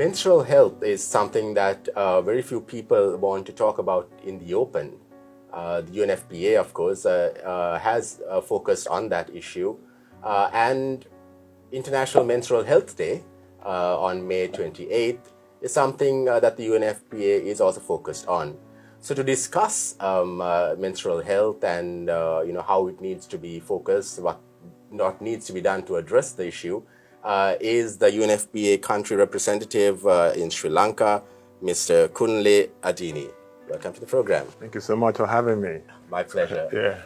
menstrual health is something that very few people want to talk about in the open. The UNFPA, of course, has focused on that issue. And International Menstrual Health Day on May 28th is something that the UNFPA is also focused on. So to discuss menstrual health and how it needs to be focused, what needs to be done to address the issue, is the UNFPA country representative in Sri Lanka, Mr. Kunle Adeniyi. Welcome to the program. Thank you so much for having me. My pleasure. Yeah.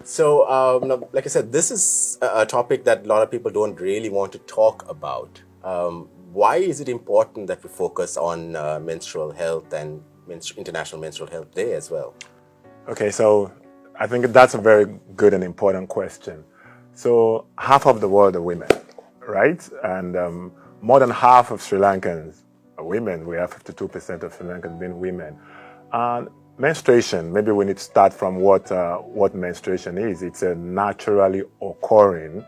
So, like I said, this is a topic that a lot of people don't really want to talk about. Why is it important that we focus on menstrual health and International Menstrual Health Day as well? Okay, so I think that's a very good and important question. So half of the world are women, right? And more than half of Sri Lankans are women. We have 52% of Sri Lankans being women. And menstruation, maybe we need to start from what menstruation is. It's a naturally occurring,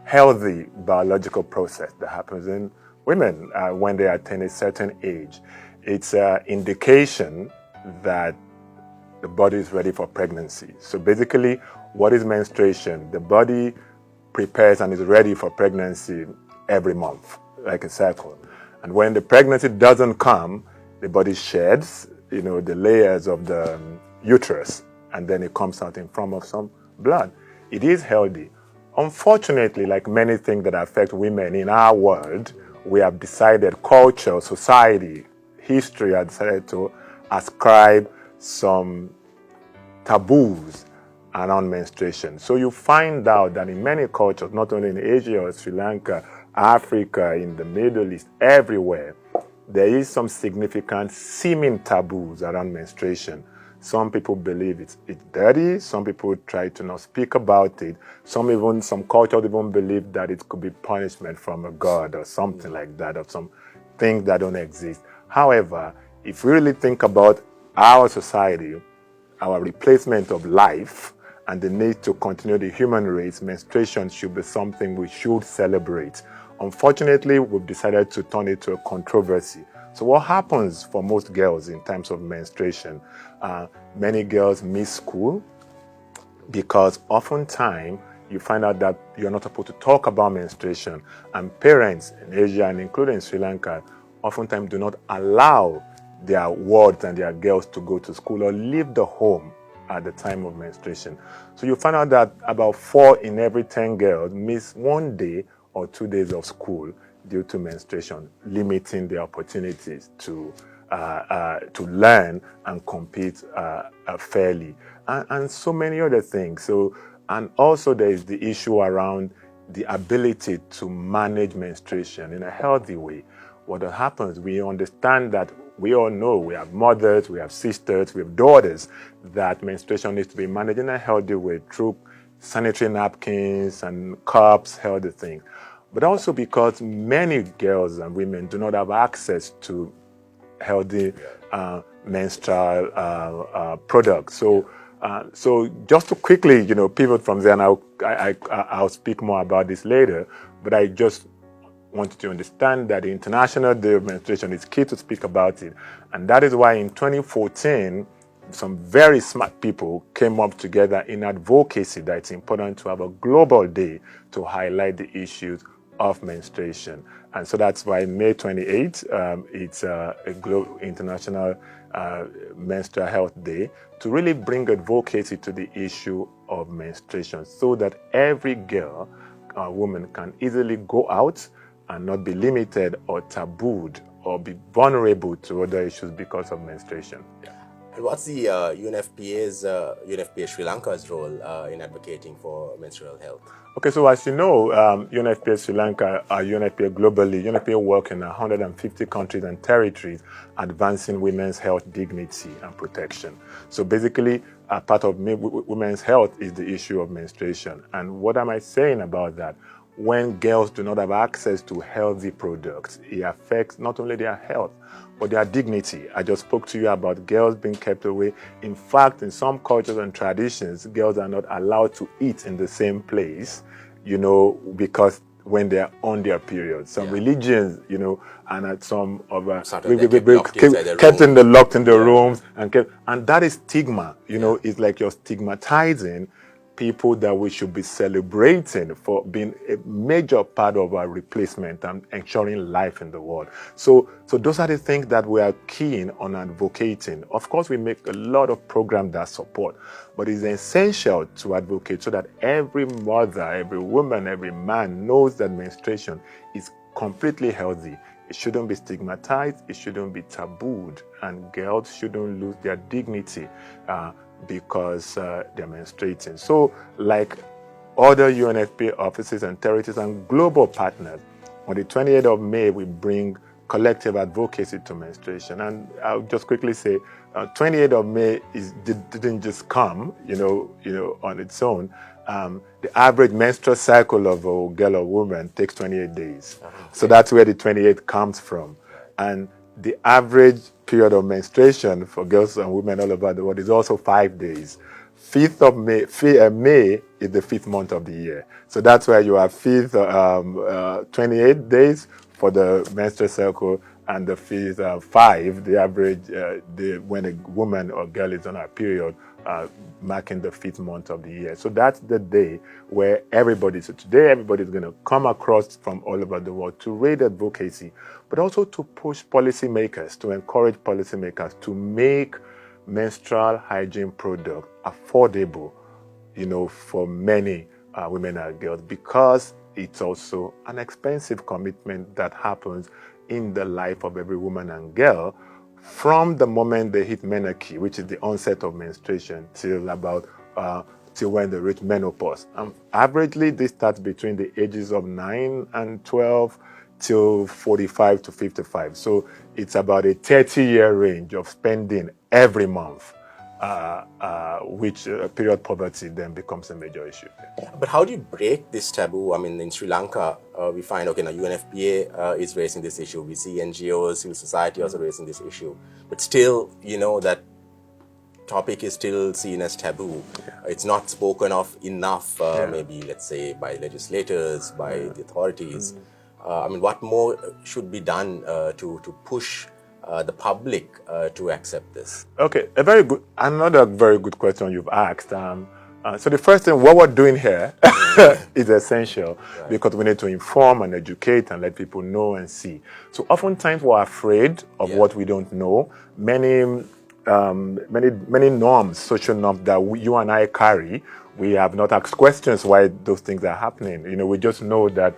healthy biological process that happens in women when they attain a certain age. It's an indication that the body is ready for pregnancy. So basically, what is menstruation? The body prepares and is ready for pregnancy every month, like a cycle. And when the pregnancy doesn't come, the body sheds, the layers of the uterus, and then it comes out in form of some blood. It is healthy. Unfortunately, like many things that affect women in our world, we have decided, culture, society, history has decided to ascribe some taboos around menstruation. So you find out that in many cultures, not only in Asia or Sri Lanka, Africa, in the Middle East, everywhere, there is some significant seeming taboos around menstruation. Some people believe it's dirty. Some people try to not speak about it. Some cultures even believe that it could be punishment from a god or something like that, or some things that don't exist. However, if we really think about our society, our replacement of life, and the need to continue the human race, menstruation should be something we should celebrate. Unfortunately, we've decided to turn it to a controversy. So what happens for most girls in terms of menstruation? Many girls miss school because oftentimes you find out that you're not supposed to talk about menstruation. And parents in Asia and including Sri Lanka oftentimes do not allow their wards and their girls to go to school or leave the home at the time of menstruation. So you find out that about 4 in every 10 girls miss 1 day or 2 days of school due to menstruation, limiting their opportunities to learn and compete fairly, and so many other things. So, and also there is the issue around the ability to manage menstruation in a healthy way. What happens, we understand that we all know, we have mothers, we have sisters, we have daughters, that menstruation needs to be managed in a healthy way through sanitary napkins and cups, healthy things. But also because many girls and women do not have access to healthy menstrual products. So just to quickly, pivot from there, and I'll speak more about this later, but I just want you to understand that the International Day of Menstruation is key to speak about it. And that is why in 2014, some very smart people came up together in advocacy that it's important to have a global day to highlight the issues of menstruation. And so that's why May 28th, it's a global International Menstrual Health Day to really bring advocacy to the issue of menstruation so that every girl, woman can easily go out and not be limited or tabooed or be vulnerable to other issues because of menstruation. Yeah. And what's the UNFPA Sri Lanka's role in advocating for menstrual health? Okay, so as you know, UNFPA Sri Lanka, UNFPA globally, UNFPA work in 150 countries and territories advancing women's health, dignity, and protection. So basically, part of women's health is the issue of menstruation. And what am I saying about that? When girls do not have access to healthy products, it affects not only their health, but their dignity. I just spoke to you about girls being kept away. In fact, in some cultures and traditions, girls are not allowed to eat in the same place, because when they're on their period. Some religions, you know, and at some of kept in the locked in the rooms and that is stigma. You know, it's like you're stigmatizing people that we should be celebrating for being a major part of our replacement and ensuring life in the world. So those are the things that we are keen on advocating. Of course, we make a lot of programs that support, but it's essential to advocate so that every mother, every woman, every man knows that menstruation is completely healthy. It shouldn't be stigmatized, it shouldn't be tabooed, and girls shouldn't lose their dignity because they're menstruating. So, like other UNFPA offices and territories and global partners, on the 28th of May, we bring collective advocacy to menstruation. And I'll just quickly say, 28th of May didn't just come, you know, on its own. The average menstrual cycle of a girl or woman takes 28 days. So that's where the 28th comes from. And the average period of menstruation for girls and women all over the world is also 5 days. 5th of May, May is the 5th month of the year. So that's why you have 28 days for the menstrual cycle, and the 5, the average, when a woman or girl is on her period, marking the 5th month of the year. So that's the day where so today everybody's going to come across from all over the world to raise advocacy, but also to push policymakers, to encourage policymakers to make menstrual hygiene products affordable, you know, for many women and girls, because it's also an expensive commitment that happens in the life of every woman and girl from the moment they hit menarche, which is the onset of menstruation, till when they reach menopause. Averagely, this starts between the ages of 9 and 12 till 45 to 55. So it's about a 30-year range of spending every month, which period poverty then becomes a major issue. But how do you break this taboo? I mean, in Sri Lanka, we find, okay, now UNFPA is raising this issue. We see NGOs, civil society also raising this issue. But still, you know, that topic is still seen as taboo. It's not spoken of enough, maybe, let's say, by legislators, by the authorities. I mean, what more should be done to push the public to accept this? Okay, another very good question you've asked. So the first thing, what we're doing here is essential because we need to inform and educate and let people know and see. So oftentimes we're afraid of what we don't know. Many norms, social norms that you and I carry, we have not asked questions why those things are happening. You know, we just know that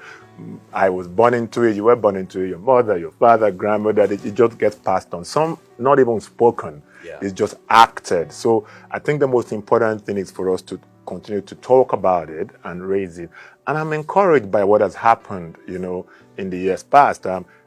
I was born into it, you were born into it, your mother, your father, grandmother, it just gets passed on. Some not even spoken, it's just acted. So I think the most important thing is for us to continue to talk about it and raise it. And I'm encouraged by what has happened, you know, in the years past.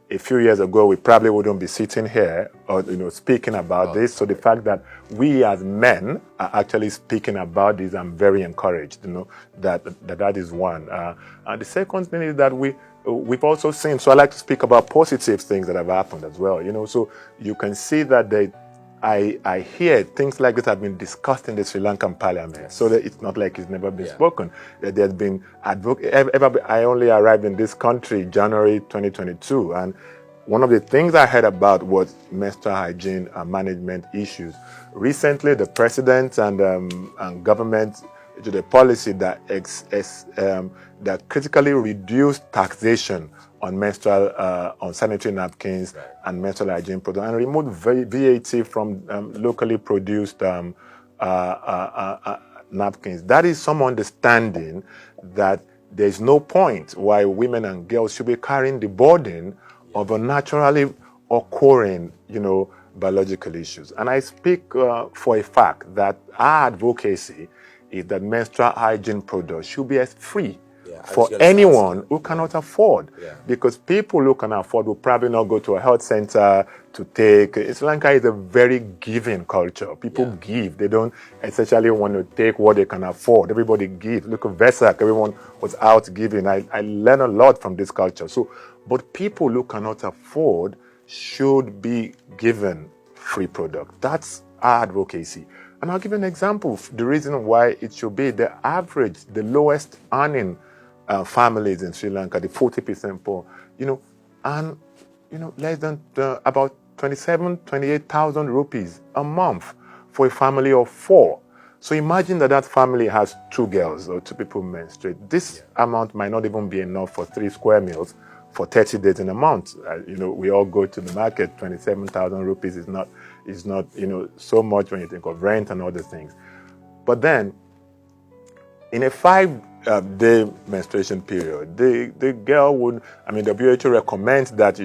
A few years ago, we probably wouldn't be sitting here or, you know, speaking about this. So the fact that we as men are actually speaking about this, I'm very encouraged, you know, that is one. The second thing is that we've also seen, so I like to speak about positive things that have happened as well, you know, so you can see that I hear things like this have been discussed in the Sri Lankan parliament, so that it's not like it's never been spoken. There's been I only arrived in this country January 2022, and one of the things I heard about was menstrual hygiene and management issues. Recently, the president and government issued a policy that that critically reduced taxation on on sanitary napkins and menstrual hygiene products, and removed VAT from locally produced napkins. That is some understanding that there's no point why women and girls should be carrying the burden of a naturally occurring, you know, biological issues. And I speak for a fact that our advocacy is that menstrual hygiene products should be as free for anyone who cannot afford. Because people who can afford will probably not go to a health center to take. Sri Lanka is a very giving culture. People give. They don't essentially want to take what they can afford. Everybody gives. Look at Vesak. Everyone was out giving. I learn a lot from this culture. So, but people who cannot afford should be given free product. That's our advocacy. And I'll give you an example. The reason why it should be the average, the lowest earning families in Sri Lanka, the 40% poor, and less than about 28,000 rupees a month for a family of 4. So imagine that family has 2 girls or 2 people menstruate. This amount might not even be enough for 3 square meals for 30 days in a month. We all go to the market. 27,000 rupees is not so much when you think of rent and other things. But then, in a 5-day menstruation period, the girl would, WHO recommends that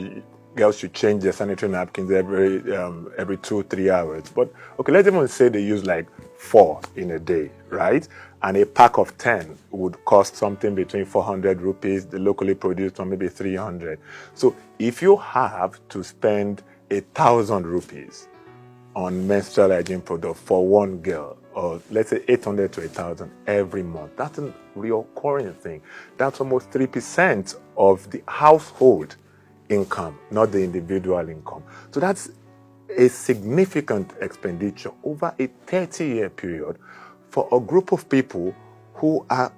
girls should change their sanitary napkins every 2-3 hours. But okay, let's even say they use like 4 in a day, right? And a pack of 10 would cost something between 400 rupees, the locally produced one maybe 300. So if you have to spend 1,000 rupees on menstrual hygiene product for one girl, or let's say 800 to 1,000 every month, that's a recurring thing. That's almost 3% of the household income, not the individual income. So that's a significant expenditure over a 30-year period for a group of people who are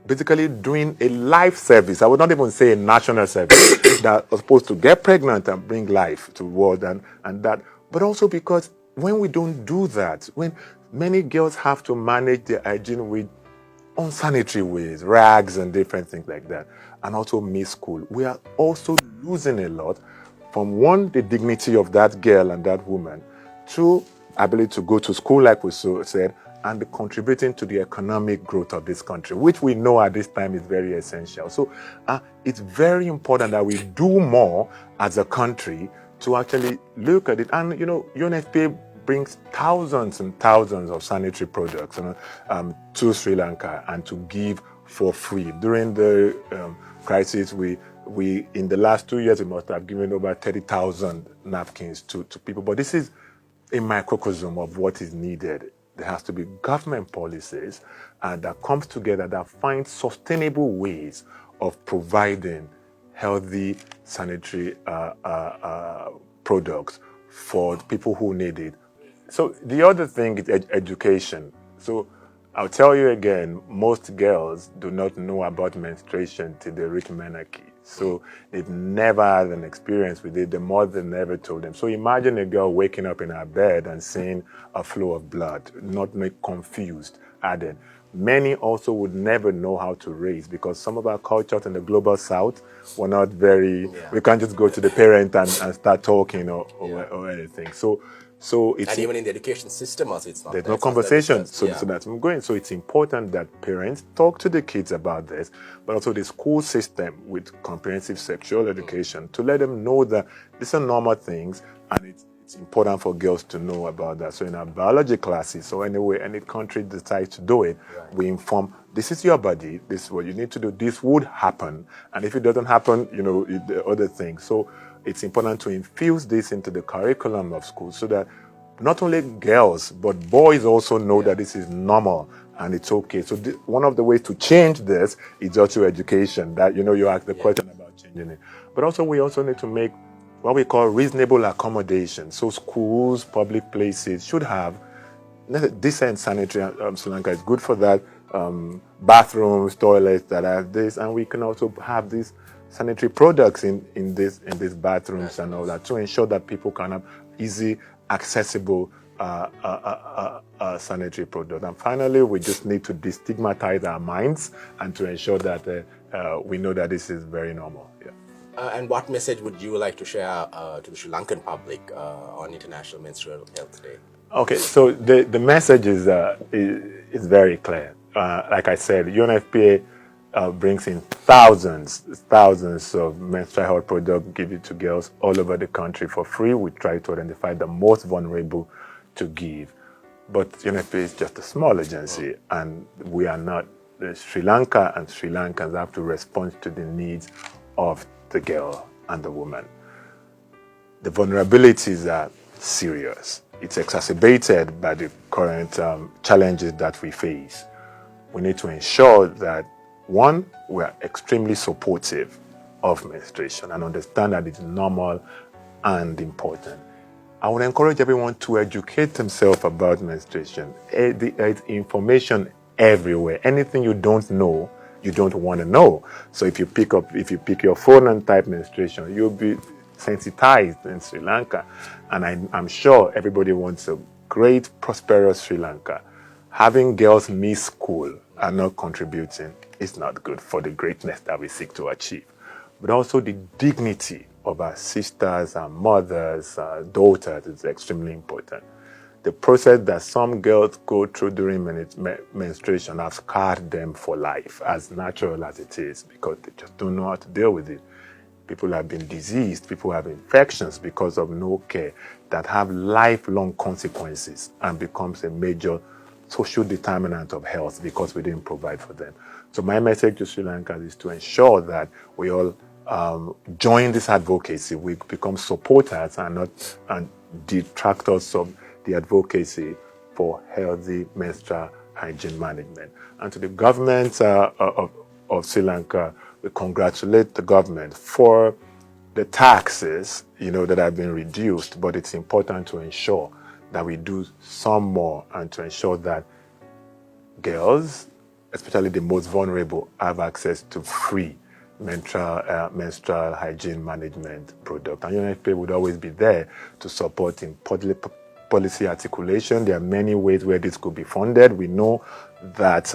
basically doing a life service. I would not even say a national service that are supposed to get pregnant and bring life to the world and that. But also because when we don't do that, when many girls have to manage their hygiene with unsanitary ways, rags and different things like that, and also miss school, we are also losing a lot from the dignity of that girl and that woman, to ability to go to school, like we said, and contributing to the economic growth of this country, which we know at this time is very essential. So it's very important that we do more as a country to actually look at it. And UNFPA brings thousands and thousands of sanitary products to Sri Lanka and to give for free. During the crisis, we in the last 2 years we must have given over 30,000 napkins to people. But this is a microcosm of what is needed. There has to be government policies that comes together that finds sustainable ways of providing healthy sanitary products for people who need it. So the other thing is education. So I'll tell you again, most girls do not know about menstruation till they reach menarche. So they've never had an experience with it. The mother never told them. So imagine a girl waking up in her bed and seeing a flow of blood, not make confused, added. Many also would never know how to raise, because some of our cultures in the global south were not very, we can't just go to the parent and start talking or anything. So it's, and even in the education system also, it's not. There's no conversation. So that's where I'm going. So it's important that parents talk to the kids about this, but also the school system with comprehensive sexual education to let them know that these are normal things, and it's important for girls to know about that. So in our biology classes, so anyway, any country decides to do it, we inform, this is your body, this is what you need to do, this would happen, and if it doesn't happen, the other things. So it's important to infuse this into the curriculum of schools so that not only girls, but boys also know that this is normal and it's okay. So one of the ways to change this is also education, that, you asked the question about changing it. But also we also need to make what we call reasonable accommodation. So schools, public places should have decent sanitary. Sri Lanka is good for that. Bathrooms, toilets that have this, and we can also have these sanitary products in these bathrooms and all that, to ensure that people can have easy, accessible sanitary products. And finally, we just need to destigmatize our minds and to ensure that we know that this is very normal. And what message would you like to share to the Sri Lankan public on International Menstrual Health Day? Okay, so the message is very clear. Like I said, UNFPA brings in thousands of menstrual health products, give it to girls all over the country for free. We try to identify the most vulnerable to give. But UNFPA is just a small agency, and we are not. Sri Lanka and Sri Lankans have to respond to the needs of the girl and the woman. The vulnerabilities are serious. It's exacerbated by the current challenges that we face. We need to ensure that, one, we are extremely supportive of menstruation and understand that it's normal and important. I would encourage everyone to educate themselves about menstruation. There's information everywhere. Anything you don't know, you don't want to know. So if you pick your phone and type menstruation, you'll be sensitized in Sri Lanka. And I'm sure everybody wants a great, prosperous Sri Lanka. Having girls miss school and not contributing is not good for the greatness that we seek to achieve. But also the dignity of our sisters, our mothers, our daughters is extremely important. The process that some girls go through during menstruation has scarred them for life, as natural as it is, because they just don't know how to deal with it. People have been diseased, people have infections because of no care that have lifelong consequences and becomes a major social determinant of health because we didn't provide for them. So my message to Sri Lanka is to ensure that we all join this advocacy. We become supporters and not detractors of the advocacy for healthy menstrual hygiene management. And to the government of Sri Lanka, we congratulate the government for the taxes, that have been reduced, but it's important to ensure that we do some more and to ensure that girls, especially the most vulnerable, have access to free menstrual hygiene management product. And UNFPA would always be there to support in policy articulation. There are many ways where this could be funded. We know that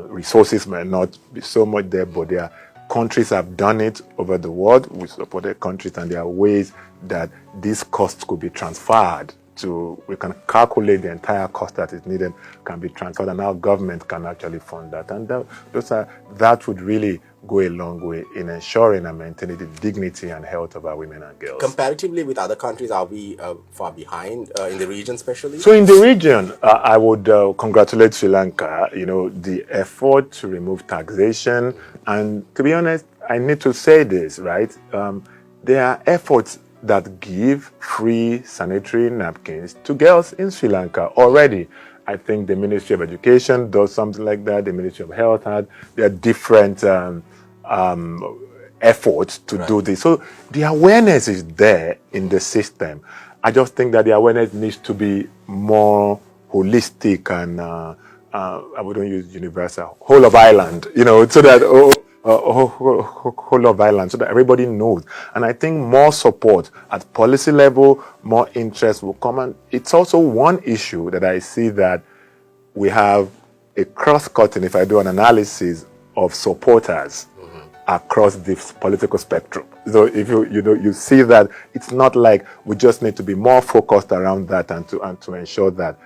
resources may not be so much there, but there are countries have done it over the world. We supported countries, and there are ways that these costs could be transferred to, we can calculate the entire cost that is needed, can be transferred, and our government can actually fund that. And that would really go a long way in ensuring and maintaining the dignity and health of our women and girls. Comparatively with other countries, are we far behind in the region especially? So in the region, I would congratulate Sri Lanka, the effort to remove taxation. And to be honest, I need to say this, right? There are efforts that give free sanitary napkins to girls in Sri Lanka already. I think the Ministry of Education does something like that. The Ministry of Health there are different efforts to do this. So the awareness is there in the system. I just think that the awareness needs to be more holistic and I wouldn't use universal, whole of Ireland, so that whole of Ireland, so that everybody knows. And I think more support at policy level, more interest will come. And it's also one issue that I see that we have a cross-cutting, if I do an analysis of supporters across this political spectrum. So if you see that it's not like we just need to be more focused around that and to ensure that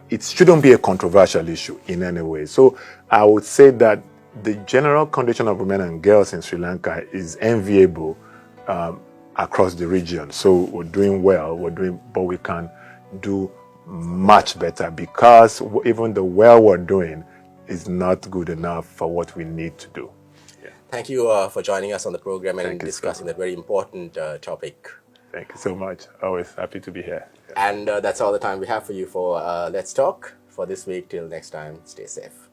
it shouldn't be a controversial issue in any way. So I would say that the general condition of women and girls in Sri Lanka is enviable across the region. So we're doing well, but we can do much better because even the well we're doing is not good enough for what we need to do. Yeah. Thank you for joining us on the program and discussing that very important topic. Thank you so much. Always happy to be here. Yeah. And that's all the time we have for you for Let's Talk for this week. Till next time, stay safe.